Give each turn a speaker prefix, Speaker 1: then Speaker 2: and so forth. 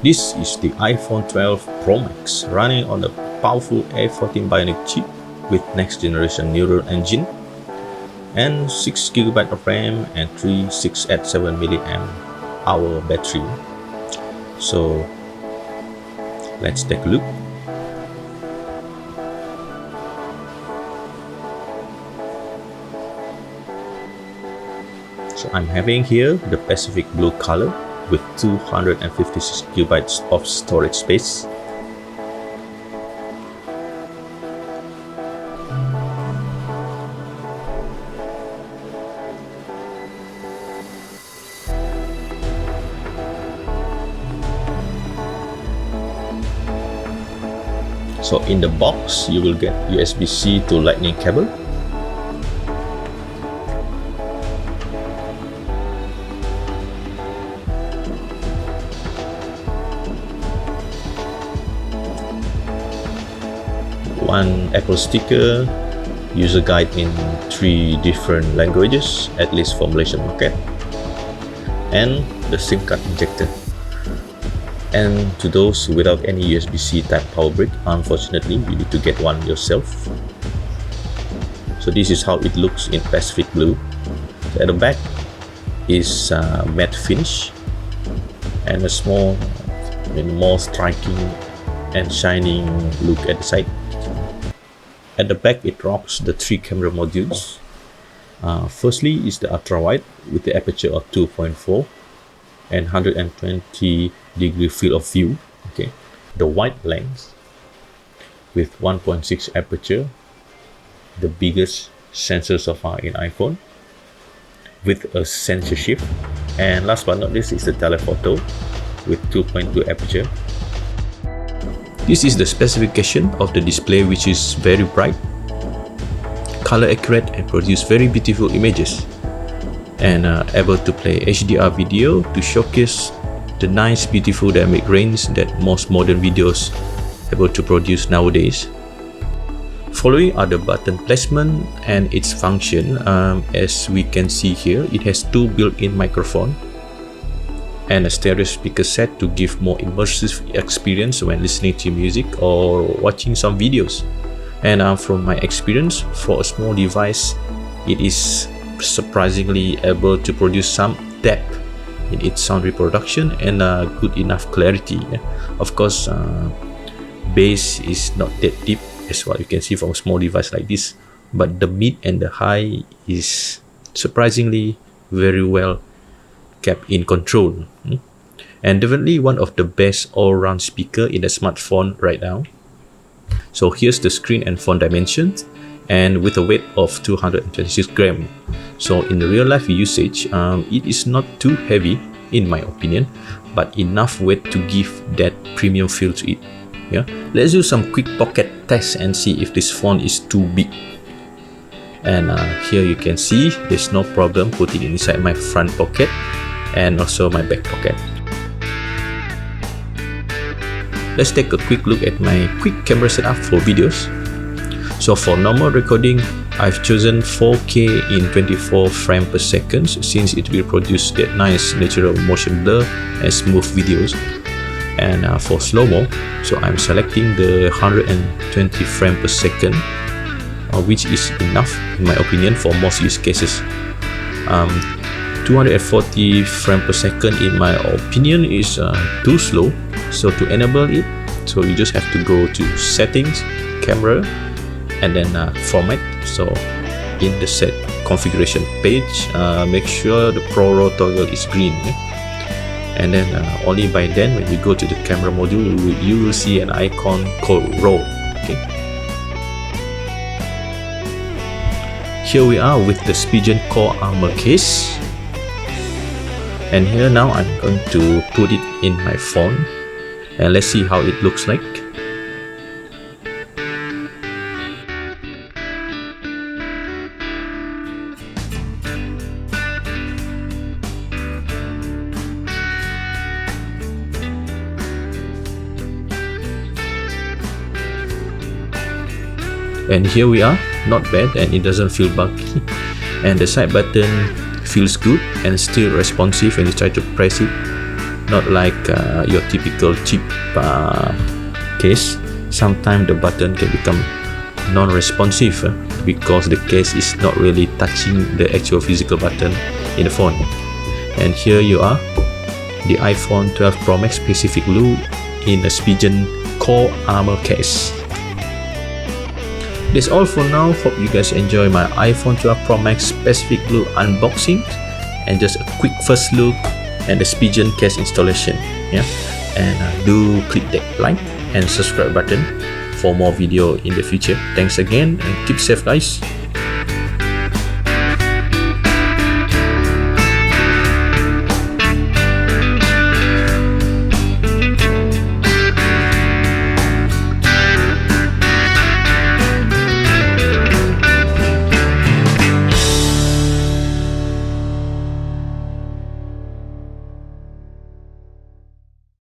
Speaker 1: This is the iPhone 12 Pro Max running on a powerful A14 Bionic chip with next generation neural engine and 6GB of RAM and 687 mAh battery. So let's take a look. So I'm having here the Pacific Blue color with 256GB of storage space. So in the box, you will get USB-C to Lightning cable, one Apple sticker, user guide in 3 different languages, at least for Malaysian market, and the SIM card injector. And to those without any USB-C type power brick, unfortunately you need to get one yourself. So this is how it looks in Pacific Blue. So at the back is matte finish and a small, more striking and shining look at the side. At the back it rocks the 3 camera modules. Firstly is the ultra wide with the aperture of 2.4 and 120-degree field of view. Okay, the wide lens with 1.6 aperture, the biggest sensor so far in iPhone, with a sensor shift. And last but not least is the telephoto with 2.2 aperture. This is the specification of the display, which is very bright, color accurate, and produce very beautiful images, and able to play HDR video to showcase the nice beautiful dynamic range that most modern videos able to produce nowadays. Following are the button placement and its function. As we can see here, it has 2 built-in microphones and a stereo speaker set to give more immersive experience when listening to music or watching some videos. And from my experience, for a small device, it is surprisingly able to produce some depth in its sound reproduction and good enough clarity. Of course, bass is not that deep as what you can see from a small device like this, but the mid and the high is surprisingly very well kept in control, and definitely one of the best all-round speaker in a smartphone right now. So here's the screen and phone dimensions, and with a weight of 226 grams. So in the real life usage, it is not too heavy in my opinion, but enough weight to give that premium feel to it. Yeah, let's do some quick pocket test and see if this phone is too big. And here you can see there's no problem putting it inside my front pocket and also my back pocket. Let's take a quick look at my quick camera setup for videos. So for normal recording, I've chosen 4K in 24 frames per second since it will produce that nice natural motion blur and smooth videos. And for slow-mo, so I'm selecting the 120 frames per second, which is enough in my opinion for most use cases. 240 frames per second in my opinion is too slow. So to enable it, so you just have to go to settings, camera, and then format. So in the set configuration page, make sure the Pro RAW toggle is green, and then only by then when you go to the camera module you will see an icon called RAW. Okay, here we are with the Spigen Core Armor Case, and here now I'm going to put it in my phone and let's see how it looks like. And here we are, not bad, and it doesn't feel buggy, and the side button feels good and still responsive when you try to press it. not like your typical cheap case. Sometimes the button can become non-responsive because the case is not really touching the actual physical button in the phone. And here you are, the iPhone 12 Pro Max Pacific Blue in a Spigen Core Armor Case. That's all for now. Hope you guys enjoy my iPhone 12 Pro Max Pacific Blue unboxing and just a quick first look at the Spigen case installation. Yeah, and do click that like and subscribe button for more video in the future. Thanks again and keep safe, guys.